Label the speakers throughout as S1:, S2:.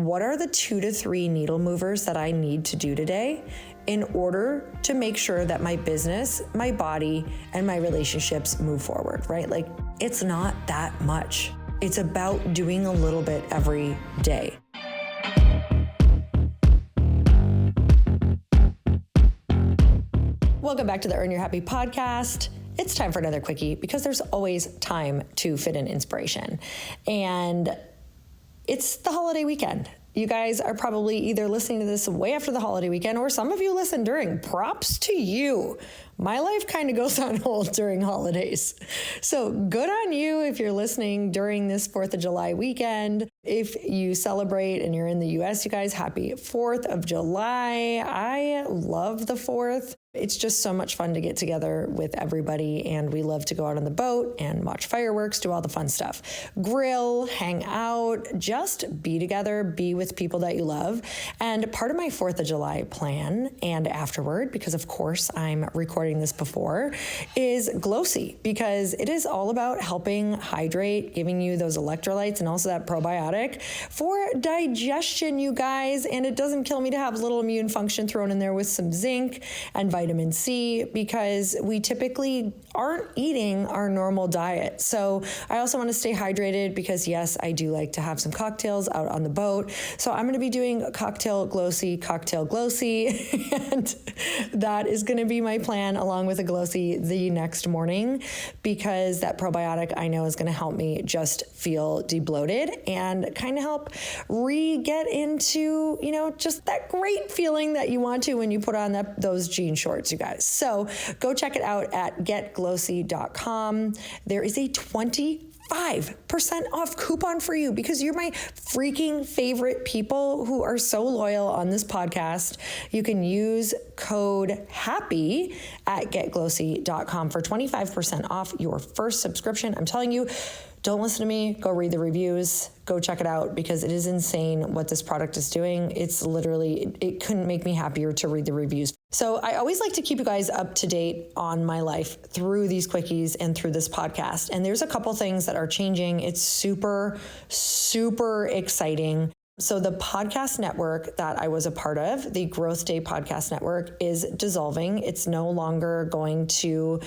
S1: what are the 2 to 3 needle movers that I need to do today in order to make sure that my business, my body, and my relationships move forward, right? Like, it's not that much. It's about doing a little bit every day. Welcome back to the Earn Your Happy podcast. It's time for another quickie because there's always time to fit in inspiration. And it's the holiday weekend. You guys are probably either listening to this way after the holiday weekend, or some of you listen during. Props to you. My life kind of goes on hold during holidays. So good on you if you're listening during this 4th of July weekend. If you celebrate and you're in the US, you guys, happy 4th of July. I love the 4th. It's just so much fun to get together with everybody, and we love to go out on the boat and watch fireworks, do all the fun stuff. Grill, hang out, just be together, be with people that you love. And part of my 4th of July plan and afterward, because of course I'm recording this before, is Glossy, because it is all about helping hydrate, giving you those electrolytes and also that probiotic for digestion, you guys. And it doesn't kill me to have a little immune function thrown in there with some zinc and vitamin C, because we typically aren't eating our normal diet. So I also want to stay hydrated because yes, I do like to have some cocktails out on the boat. So I'm going to be doing cocktail glossy, and that is going to be my plan, along with a glossy the next morning, because that probiotic I know is going to help me just feel debloated and kind of help get into, just that great feeling that you want to when you put on those jean shorts, you guys. So go check it out at getglossy.com. There is a 25% off coupon for you because you're my freaking favorite people who are so loyal on this podcast. You can use code HAPPY at getglossy.com for 25% off your first subscription. I'm telling you, don't listen to me. Go read the reviews. Go check it out because it is insane what this product is doing. It's literally, it couldn't make me happier to read the reviews. So I always like to keep you guys up to date on my life through these quickies and through this podcast. And there's a couple things that are changing. It's super, super exciting. So the podcast network that I was a part of, the Growth Day podcast network, is dissolving. It's no longer going to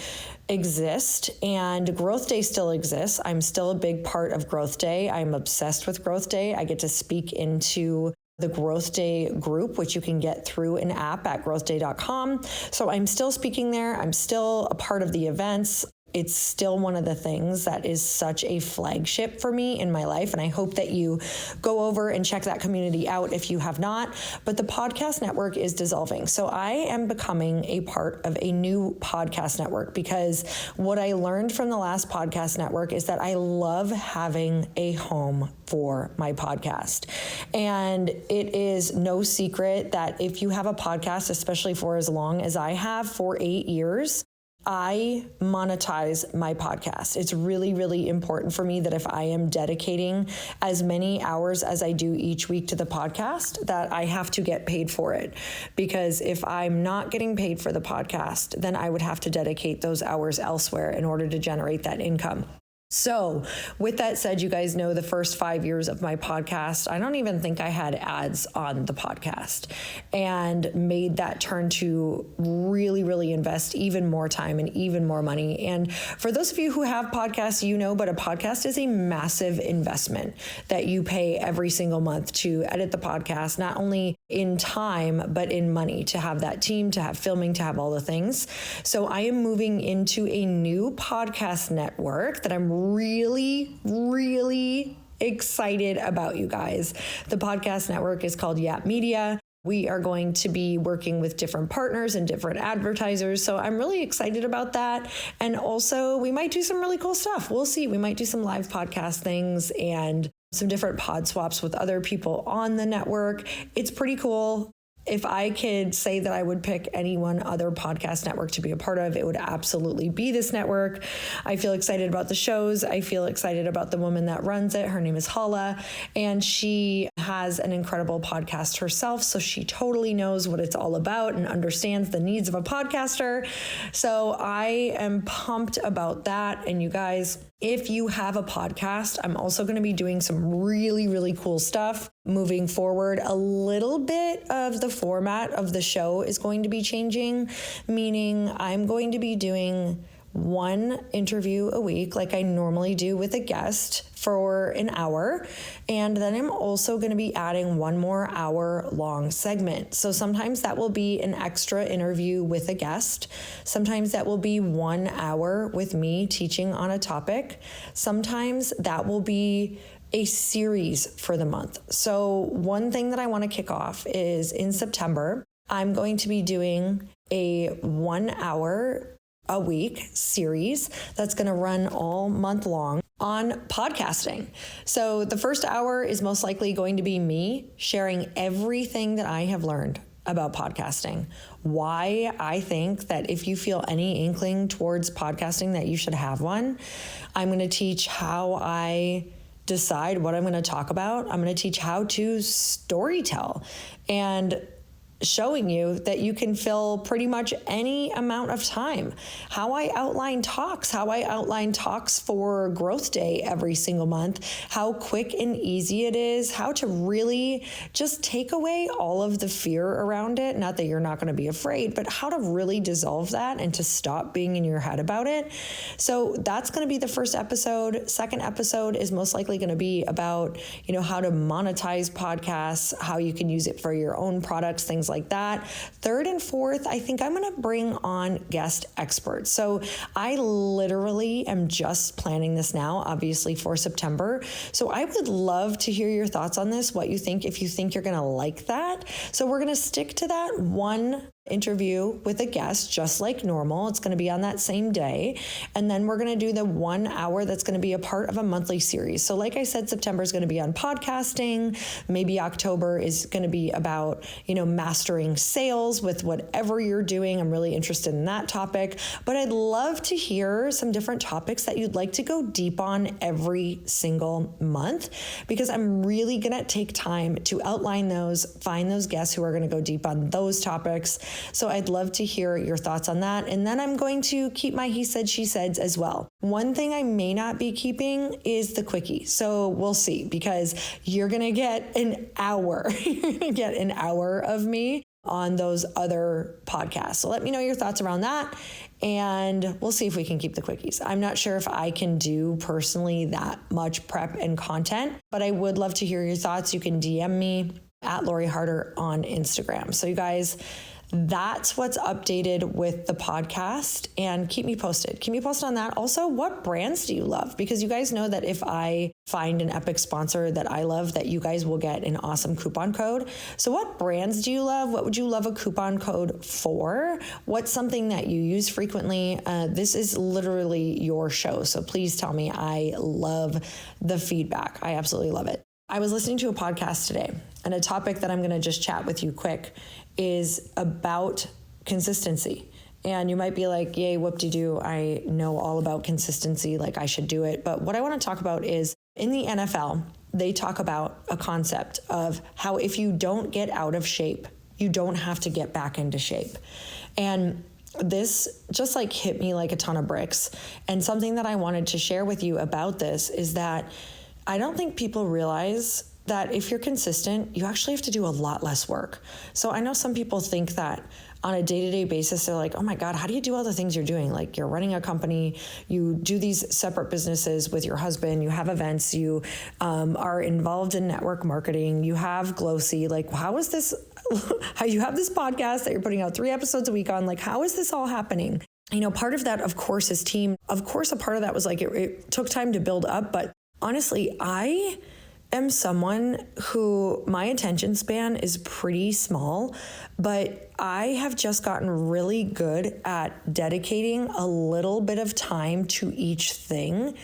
S1: exist, and Growth Day still exists. I'm still a big part of Growth Day. I'm obsessed with Growth Day. I get to speak into the Growth Day group, which you can get through an app at growthday.com. So I'm still speaking there. I'm still a part of the events. It's still one of the things that is such a flagship for me in my life. And I hope that you go over and check that community out if you have not. But the podcast network is dissolving. So I am becoming a part of a new podcast network, because what I learned from the last podcast network is that I love having a home for my podcast. And it is no secret that if you have a podcast, especially for as long as I have, for 8 years, I monetize my podcast. It's really, really important for me that if I am dedicating as many hours as I do each week to the podcast, that I have to get paid for it. Because if I'm not getting paid for the podcast, then I would have to dedicate those hours elsewhere in order to generate that income. So with that said, you guys know the first 5 years of my podcast, I don't even think I had ads on the podcast, and made that turn to really, really invest even more time and even more money. And for those of you who have podcasts, but a podcast is a massive investment that you pay every single month to edit the podcast, not only in time, but in money, to have that team, to have filming, to have all the things. So I am moving into a new podcast network that I'm really, really excited about, you guys. The podcast network is called Yap Media. We are going to be working with different partners and different advertisers. So I'm really excited about that. And also we might do some really cool stuff. We'll see. We might do some live podcast things and some different pod swaps with other people on the network. It's pretty cool. If I could say that I would pick any one other podcast network to be a part of, it would absolutely be this network. I feel excited about the shows. I feel excited about the woman that runs it. Her name is Hala, and she has an incredible podcast herself. So she totally knows what it's all about and understands the needs of a podcaster. So I am pumped about that. And you guys, If you have a podcast, I'm also going to be doing some really, really cool stuff moving forward. A little bit of the format of the show is going to be changing, meaning I'm going to be doing one interview a week like I normally do with a guest for an hour. And then I'm also going to be adding one more hour-long segment. So sometimes that will be an extra interview with a guest. Sometimes that will be 1 hour with me teaching on a topic. Sometimes that will be a series for the month. So one thing that I want to kick off is in September, I'm going to be doing a 1 hour a week series that's going to run all month long on podcasting. So the first hour is most likely going to be me sharing everything that I have learned about podcasting, why I think that if you feel any inkling towards podcasting that you should have one. I'm going to teach how I decide what I'm going to talk about. I'm going to teach how to storytell and showing you that you can fill pretty much any amount of time. How I outline talks for Growth Day every single month, how quick and easy it is, how to really just take away all of the fear around it. Not that you're not going to be afraid, but how to really dissolve that and to stop being in your head about it. So that's going to be the first episode. Second episode is most likely going to be about, how to monetize podcasts, how you can use it for your own products, things like that. Third and fourth, I think I'm going to bring on guest experts. So I literally am just planning this now, obviously for September. So I would love to hear your thoughts on this, what you think, if you think you're going to like that. So we're going to stick to that one interview with a guest, just like normal. It's going to be on that same day. And then we're going to do the 1 hour that's going to be a part of a monthly series. So like I said, September is going to be on podcasting. Maybe October is going to be about, mastering sales with whatever you're doing. I'm really interested in that topic, but I'd love to hear some different topics that you'd like to go deep on every single month, because I'm really going to take time to outline those, find those guests who are going to go deep on those topics. So I'd love to hear your thoughts on that. And then I'm going to keep my he said, she said as well. One thing I may not be keeping is the quickie. So we'll see, because you're going to get an hour. You're going to get an hour of me on those other podcasts. So let me know your thoughts around that, and we'll see if we can keep the quickies. I'm not sure if I can do personally that much prep and content, but I would love to hear your thoughts. You can DM me at Lori Harder on Instagram. So you guys, that's what's updated with the podcast, and keep me posted. Keep me posted on that. Also, what brands do you love? Because you guys know that if I find an epic sponsor that I love, that you guys will get an awesome coupon code. So what brands do you love? What would you love a coupon code for? What's something that you use frequently? This is literally your show. So please tell me. I love the feedback. I absolutely love it. I was listening to a podcast today, and a topic that I'm going to just chat with you quick is about consistency. And you might be like, yay, whoop-de-doo, I know all about consistency, like I should do it. But what I want to talk about is in the NFL, they talk about a concept of how if you don't get out of shape, you don't have to get back into shape. And this just like hit me like a ton of bricks. And something that I wanted to share with you about this is that I don't think people realize that if you're consistent, you actually have to do a lot less work. So I know some people think that on a day-to-day basis, they're like, oh my God, how do you do all the things you're doing? Like, you're running a company, you do these separate businesses with your husband, you have events, you are involved in network marketing, you have Glossy. Like, how is this, how you have this podcast that you're putting out 3 episodes a week on? Like, how is this all happening? Part of that, of course, is team. Of course, a part of that was like, it took time to build up, but honestly, I am someone who my attention span is pretty small, but I have just gotten really good at dedicating a little bit of time to each thing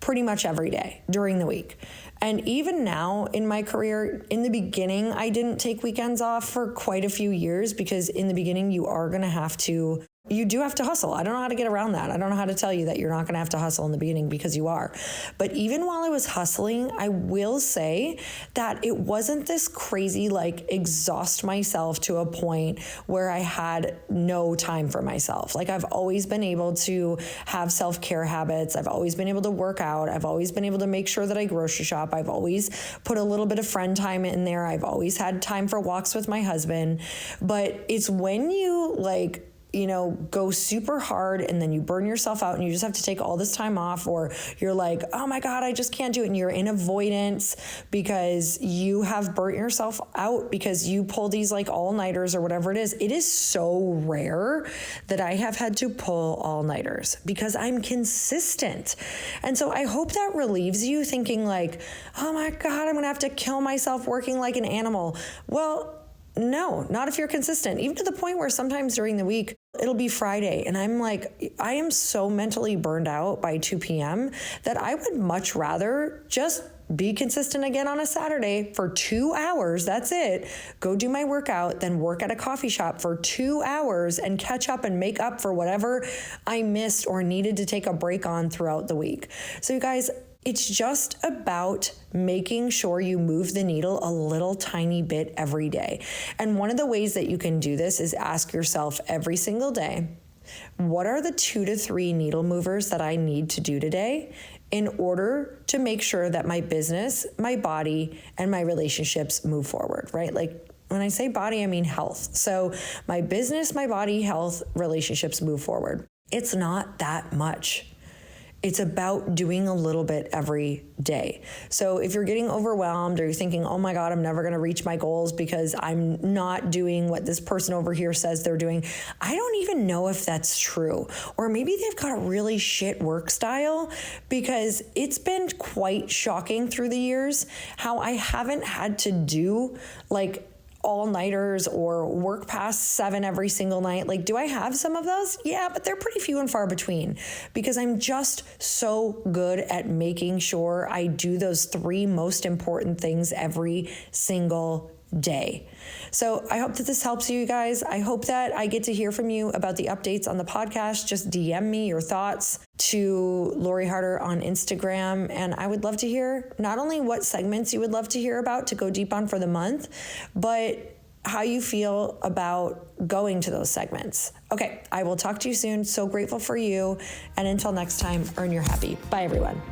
S1: pretty much every day during the week. And even now in my career, in the beginning, I didn't take weekends off for quite a few years, because in the beginning, you are going to have to You do have to hustle. I don't know how to get around that. I don't know how to tell you that you're not going to have to hustle in the beginning, because you are. But even while I was hustling, I will say that it wasn't this crazy, like, exhaust myself to a point where I had no time for myself. Like, I've always been able to have self-care habits. I've always been able to work out. I've always been able to make sure that I grocery shop. I've always put a little bit of friend time in there. I've always had time for walks with my husband. But it's when you, like, go super hard and then you burn yourself out and you just have to take all this time off, or you're like, oh my God, I just can't do it. And you're in avoidance because you have burnt yourself out because you pull these like all-nighters or whatever it is. It is so rare that I have had to pull all-nighters because I'm consistent. And so I hope that relieves you thinking like, oh my God, I'm going to have to kill myself working like an animal. Well, no, not if you're consistent, even to the point where sometimes during the week, it'll be Friday and I'm like, I am so mentally burned out by 2 p.m. that I would much rather just be consistent again on a Saturday for 2 hours. That's it. Go do my workout, then work at a coffee shop for 2 hours and catch up and make up for whatever I missed or needed to take a break on throughout the week. So you guys, it's just about making sure you move the needle a little tiny bit every day. And one of the ways that you can do this is ask yourself every single day, what are the 2 to 3 needle movers that I need to do today in order to make sure that my business, my body, and my relationships move forward, right? Like, when I say body, I mean health. So my business, my body, health, relationships move forward. It's not that much. It's about doing a little bit every day. So if you're getting overwhelmed or you're thinking, oh my God, I'm never going to reach my goals because I'm not doing what this person over here says they're doing, I don't even know if that's true. Or maybe they've got a really shit work style, because it's been quite shocking through the years how I haven't had to do like all-nighters or work past 7 every single night. Like, do I have some of those? Yeah, but they're pretty few and far between, because I'm just so good at making sure I do those 3 most important things every single day. So I hope that this helps you guys. I hope that I get to hear from you about the updates on the podcast. Just DM me your thoughts to Lori Harder on Instagram. And I would love to hear not only what segments you would love to hear about to go deep on for the month, but how you feel about going to those segments. Okay, I will talk to you soon. So grateful for you. And until next time, earn your happy. Bye, everyone.